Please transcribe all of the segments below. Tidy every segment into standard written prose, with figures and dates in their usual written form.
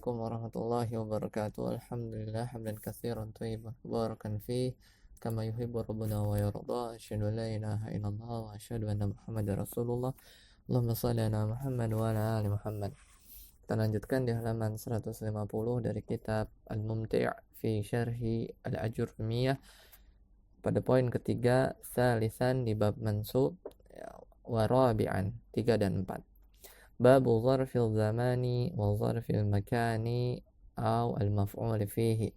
Assalamualaikum warahmatullahi wabarakatuh. Alhamdulillah hamdan katsiran thayyiban mubarakan fih kama yuhibbu rabbuna wa yarda. Asyhadu an la ilaha illallah wa asyhadu anna Muhammadar Rasulullah. Allahumma shalli ala Muhammad wa ala ali Muhammad. Kita lanjutkan di halaman 150 dari kitab Al-Mumti' fi Syarhi Al-Ajurrumiyah pada poin ketiga, salisan di bab mansub, wa rabi'an 3 dan 4. Babu zarfil zamani wa zarfil makani au al-maf'ul fihi.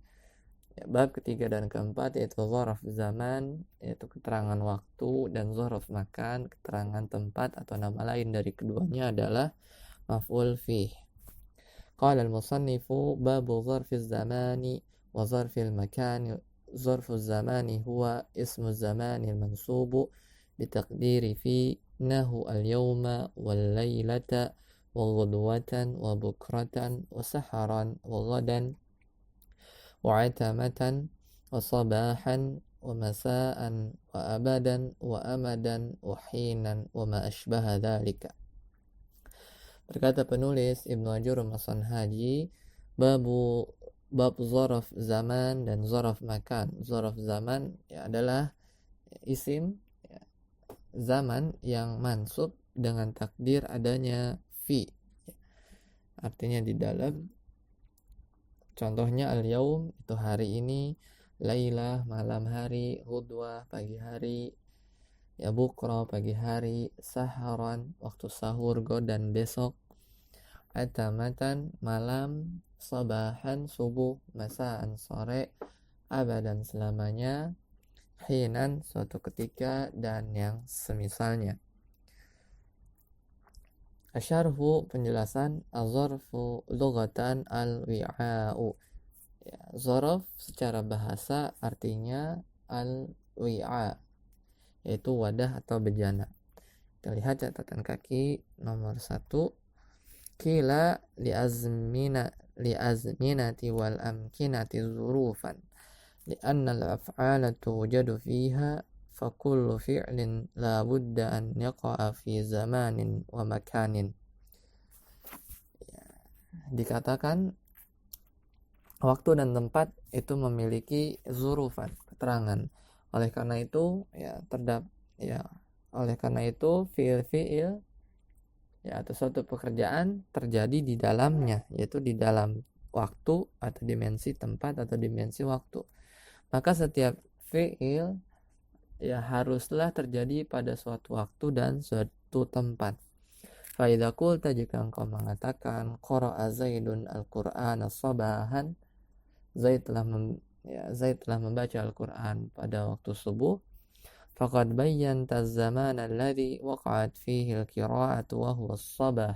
Bab ketiga dan keempat yaitu zarf zaman, yaitu keterangan waktu, dan zarf makan, keterangan tempat atau nama lain dari keduanya adalah maf'ul fih. Qala al-musannifu babu zarfil zamani wa zarfil makani. Zarful zamani huwa ismu zamani al-mansubu bitaqdiri fi nahu al-yawma wal-laylata wa-ghudwatan wa-bukratan wa-saharan wa-ghadan wa-atamatan wa-sabahan wa-masa'an wa-abadan wa-amadan wa-hinan wa ma ashbaha dhalika. Berkata penulis Ibnu Ajurrum As-Sanhaji, bab zaraf zaman dan zaraf makan. Zaraf zaman adalah isim zaman yang mansub dengan takdir adanya fi, artinya di dalam. Contohnya al-yaum itu hari ini, lailah malam hari, ghudwah pagi hari, ya bukra pagi hari, saharan waktu sahur, godan besok, atamatan malam, sabahan subuh, masaan sore, abadan selamanya, hinan suatu ketika, dan yang semisalnya. Asyarhu penjelasan, az-zarfu lughatan al-wi'a'u. Ya, zarf secara bahasa artinya al-wi'a, yaitu wadah atau bejana. Kita lihat catatan kaki nomor 1. Qila li'azminati wal amkinati zurufan li'anna al-af'ala tujadu fiha fakullu fi'lin la budda an yaqa'a fi zamanin wa makanin. Dikatakan waktu dan tempat itu memiliki zurufan, keterangan. Oleh karena itu fiil atau suatu pekerjaan terjadi di dalamnya, yaitu di dalam waktu atau dimensi tempat atau dimensi waktu. Maka setiap fiil haruslah terjadi pada suatu waktu dan suatu tempat. Fa idza qulta, jika engkau mengatakan qara'a Zaidun al-Qur'ana sabahan, Zaid telah membaca Al-Qur'an pada waktu subuh, faqad bayyanta az-zamana alladhi waqa'at fihi al-qira'atu wa huwa as-sabah.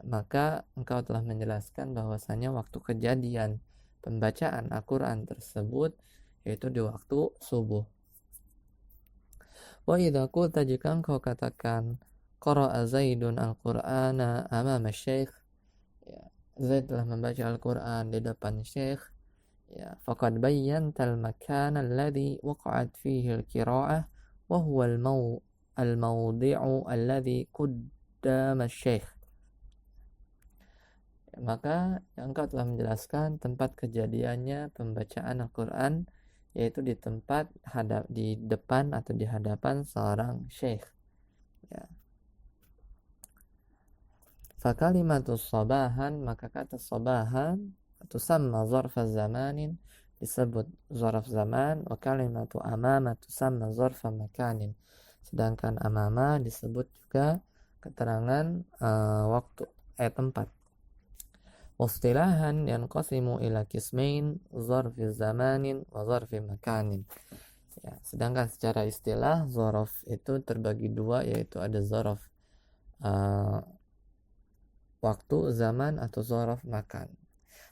Maka engkau telah menjelaskan bahwasanya waktu kejadian pembacaan Al-Qur'an tersebut yaitu di waktu subuh. Wa idza qulta, jika engkau katakan qara'a Zaidun al-Qur'ana amama syekh, Zaid telah membaca Al-Qur'an di depan syekh, faqad bayyanta al-makana alladhi waqa'at fihi al-qira'ah wa huwa al-mawdi'u alladhi qaddama syekh. Maka engkau telah menjelaskan tempat kejadiannya pembacaan Al-Qur'an, yaitu di tempat di depan atau di hadapan seorang syekh. Fakalimatus sabahan, maka kata sabahan tusamma zarfa zamanin, disebut zarf zaman, wa kalimatu amama tusamma zarfa makanin, sedangkan amama disebut juga keterangan waktu tempat. Wastilahan yanqasimu ila qismain, zarfi zamanin wa zarfi makanin. Sedangkan secara istilah zarf itu terbagi dua, yaitu ada zarf waktu, zaman, atau zarf makan.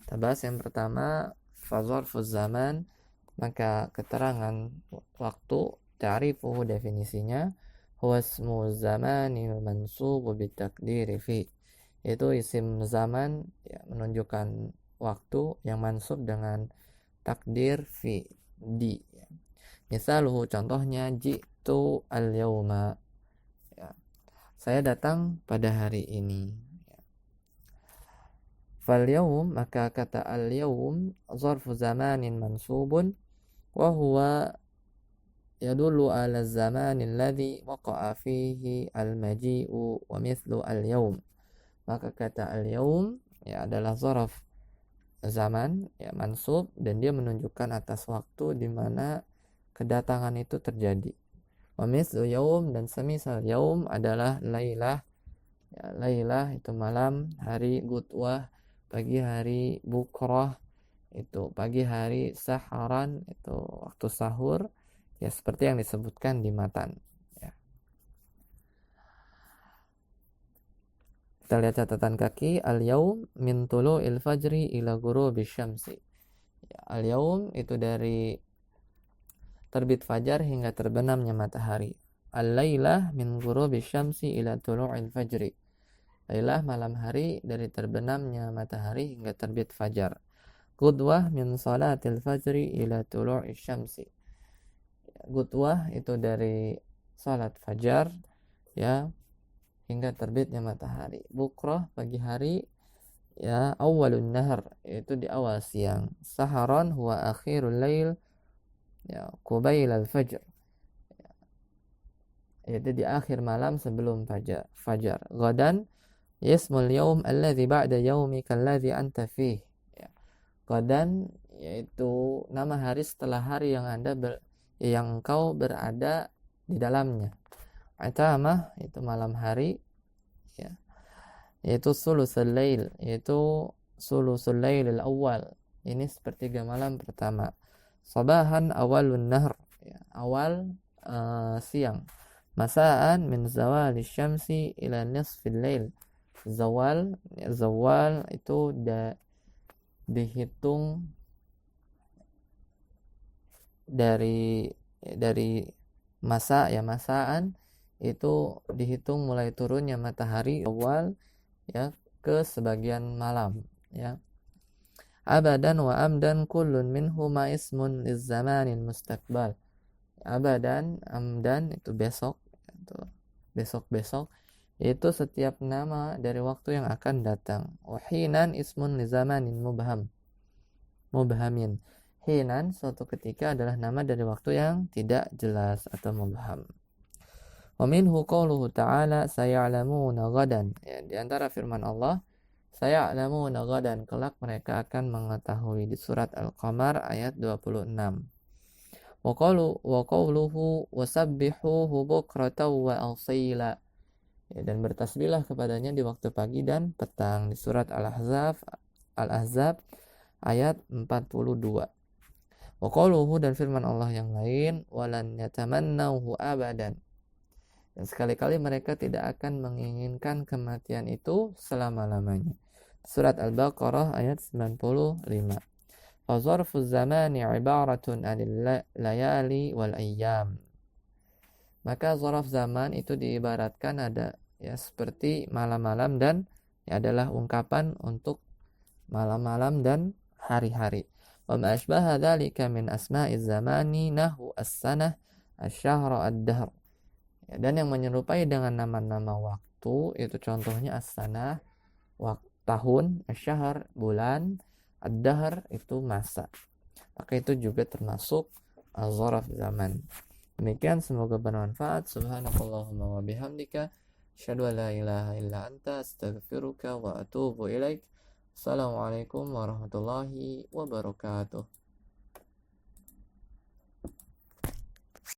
Kita bahas yang pertama, fa zarfuz zaman, maka keterangan waktu, ta'rifuhu definisinya, huwa ismu zamanil mansubu bitaqdiri fi, yaitu isim zaman menunjukkan waktu yang mansub dengan takdir fi, di. Misaluhu, contohnya, jitu al-yawma, saya datang pada hari ini. Fal yaum, maka kata al yaum zarfu zamanin mansubun wa huwa yadullu ala zamanin alladhi waqa'a fihi al maji'u wa mithlu al yaum. Maka kata al yaum ya adalah zarf zaman ya mansub, dan dia menunjukkan atas waktu di mana kedatangan itu terjadi. Wa mithlu yaum, dan semisal yaum adalah lailah. Ya, lailah itu malam hari, gutwah pagi hari, bukrah itu pagi hari, saharan itu waktu sahur, ya seperti yang disebutkan di matan. Ya. Kita lihat catatan kaki. Al-yaum min tulu'il fajri ila ghurubi syamsi. Ya, al-yaum itu dari terbit fajar hingga terbenamnya matahari. Al-lailah min ghurubi syamsi ila tulu'il fajri. Lailah malam hari dari terbenamnya matahari hingga terbit fajar. Qudwah min salatil fajri ila tulu'i syamsi. Qudwah itu dari salat fajar ya hingga terbitnya matahari. Bukrah pagi hari ya awalun nahar, yaitu di awal siang. Saharan huwa akhirul lail ya qubail al-fajr, yaitu di akhir malam sebelum fajar. Ghadan yasmul yaum alladhi ba'da yaumika alladhi anta fih. Ya. Qadan yaitu nama hari setelah hari yang yang engkau berada di dalamnya. Atamah itu malam hari ya. Yaitu sulusul lail, yaitu sulusul lail al-awwal. Ini sepertiga malam pertama. Sabahan awalun nahr, ya, awal siang. Masaan min zawali syamsi ila nisfil lail. Zawal itu dihitung dari masa ya, masaan itu dihitung mulai turunnya matahari awal ya ke sebagian malam ya. Abadan wa amdan kullun minhuma ismun lizzamanin mustaqbal. Abadan, amdan itu besok, itu besok-besok, itu setiap nama dari waktu yang akan datang. Wahinan ismun li zamanin mubhamin. Hinan suatu ketika adalah nama dari waktu yang tidak jelas atau mubham. Wa minhu qawluhu ta'ala saya'lamuna ghadan. Ya, di antara firman Allah, saya'lamuna ghadan, kelak mereka akan mengetahui, di surat Al-Qamar ayat 26. Wa qawluhu wasabbihuhu bukratan wa asila. Ya, dan bertasbihlah kepadanya di waktu pagi dan petang, di surat Al-Ahzab ayat 42. Wa qawluhu, dan firman Allah yang lain, walan yatamannauhu abadan, dan sekali-kali mereka tidak akan menginginkan kematian itu selama-lamanya, surat Al-Baqarah ayat 95. Fa zarfu zamani ibaratun anil layali wal ayyam. Maka zaraf zaman itu diibaratkan ada ya seperti malam-malam, dan ya adalah ungkapan untuk malam-malam dan hari-hari. Wa ma asbaha dzalika min asma'iz zamani nahu as-sanah, asy-syahr, ad-dahr. Ya, dan yang menyerupai dengan nama-nama waktu itu contohnya as-sanah tahun, asy-syahr bulan, ad-dahr itu masa. Maka itu juga termasuk zaraf zaman. Demikian, semoga bermanfaat. Subhanakallahumma wa bihamdika asyhadu an la ilaha illa anta astaghfiruka wa atubu ilaik. Assalamualaikum warahmatullahi wabarakatuh.